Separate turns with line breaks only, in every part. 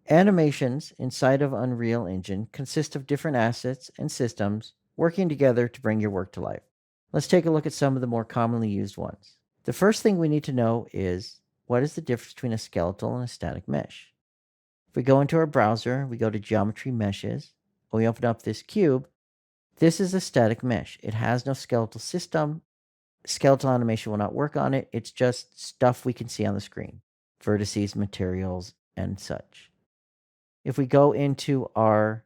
Animations inside of Unreal Engine consist of different assets and systems working together to bring your work to life. Let's take a look at some of the more commonly used ones. The first thing we need to know is, what is the difference between a skeletal and a static mesh? If we go into our browser, we go to Geometry Meshes, and we open up this cube, this is a static mesh. It has no skeletal system. Skeletal animation will not work on it. It's just stuff we can see on the screen, vertices, materials, and such. If we go into our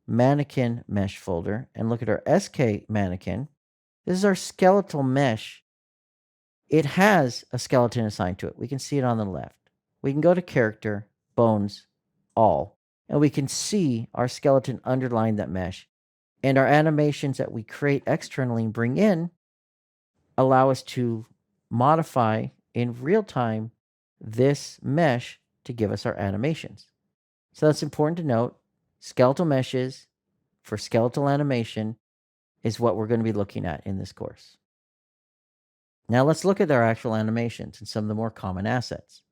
mannequin mesh folder and look at our SK mannequin, this is our skeletal mesh. It has a skeleton assigned to it. We can see it on the left. We can go to character, bones, all, and we can see our skeleton underlying that mesh. And our animations that we create externally and bring in allow us to modify in real time this mesh to give us our animations. So that's important to note. Skeletal meshes for skeletal animation is what we're going to be looking at in this course. Now let's look at our actual animations and some of the more common assets.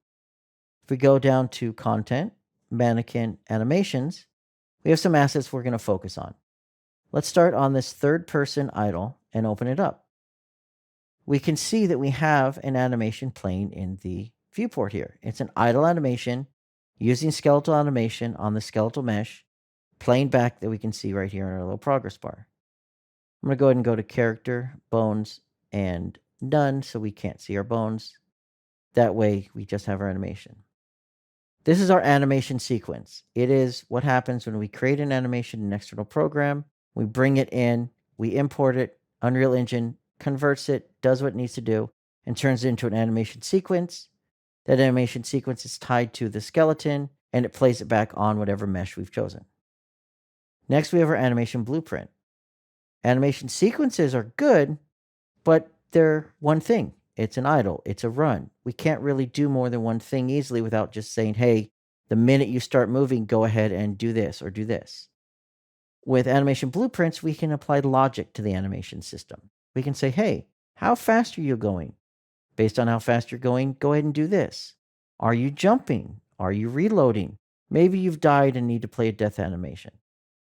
If we go down to Content, Mannequin, Animations, we have some assets we're going to focus on. Let's start on this third-person idle and open it up. We can see that we have an animation playing in the viewport here. It's an idle animation using skeletal animation on the skeletal mesh, playing back that we can see right here in our little progress bar. I'm going to go ahead and go to Character, Bones, and None, so we can't see our bones. That way, we just have our animation. This is our animation sequence. It is what happens when we create an animation in an external program. We bring it in, we import it, Unreal Engine converts it, does what it needs to do, and turns it into an animation sequence. That animation sequence is tied to the skeleton, and it plays it back on whatever mesh we've chosen. Next, we have our animation blueprint. Animation sequences are good, but they're one thing. It's an idle, it's a run. We can't really do more than one thing easily without just saying, hey, the minute you start moving, go ahead and do this or do this. With animation blueprints, we can apply logic to the animation system. We can say, hey, how fast are you going? Based on how fast you're going, go ahead and do this. Are you jumping? Are you reloading? Maybe you've died and need to play a death animation.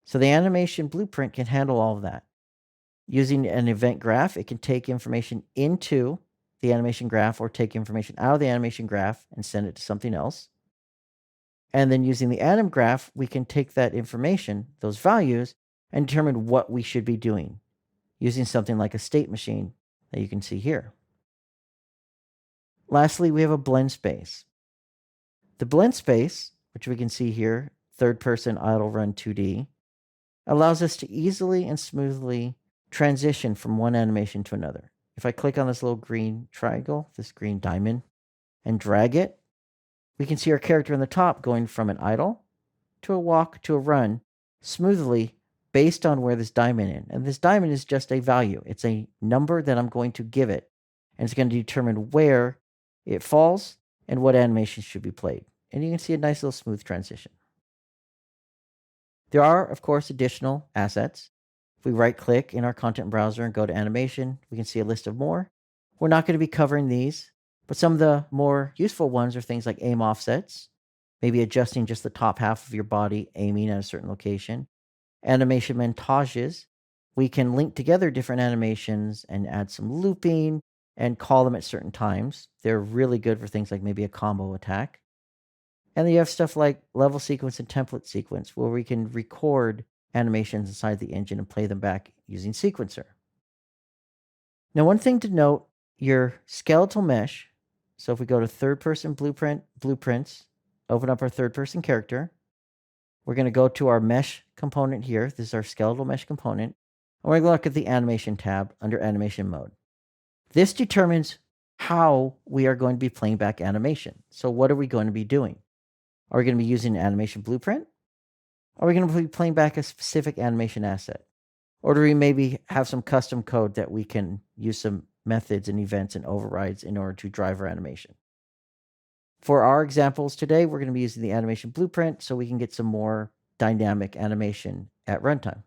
So the animation blueprint can handle all of that. Using an event graph, it can take information into the animation graph or take information out of the animation graph and send it to something else. And then using the anim graph, we can take that information, those values, and determine what we should be doing using something like a state machine that you can see here. Lastly, we have a blend space. The blend space, which we can see here, third person idle run 2D, allows us to easily and smoothly transition from one animation to another. If I click on this little green triangle, this green diamond, and drag it, we can see our character in the top going from an idle to a walk to a run smoothly based on where this diamond is. And this diamond is just a value. It's a number that I'm going to give it. And it's going to determine where it falls and what animation should be played. And you can see a nice little smooth transition. There are, of course, additional assets. If we right-click in our content browser and go to animation, we can see a list of more. We're not going to be covering these, but some of the more useful ones are things like aim offsets, maybe adjusting just the top half of your body, aiming at a certain location. Animation montages, we can link together different animations and add some looping and call them at certain times. They're really good for things like maybe a combo attack. And then you have stuff like level sequence and template sequence, where we can record animations inside the engine and play them back using Sequencer. Now, one thing to note, your skeletal mesh, so if we go to third-person blueprints, open up our third-person character, we're going to go to our mesh component here. This is our skeletal mesh component. And we're going to look at the animation tab under animation mode. This determines how we are going to be playing back animation. So what are we going to be doing? Are we going to be using an animation blueprint? Are we going to be playing back a specific animation asset? Or do we maybe have some custom code that we can use some methods and events and overrides in order to drive our animation? For our examples today, we're going to be using the animation blueprint so we can get some more dynamic animation at runtime.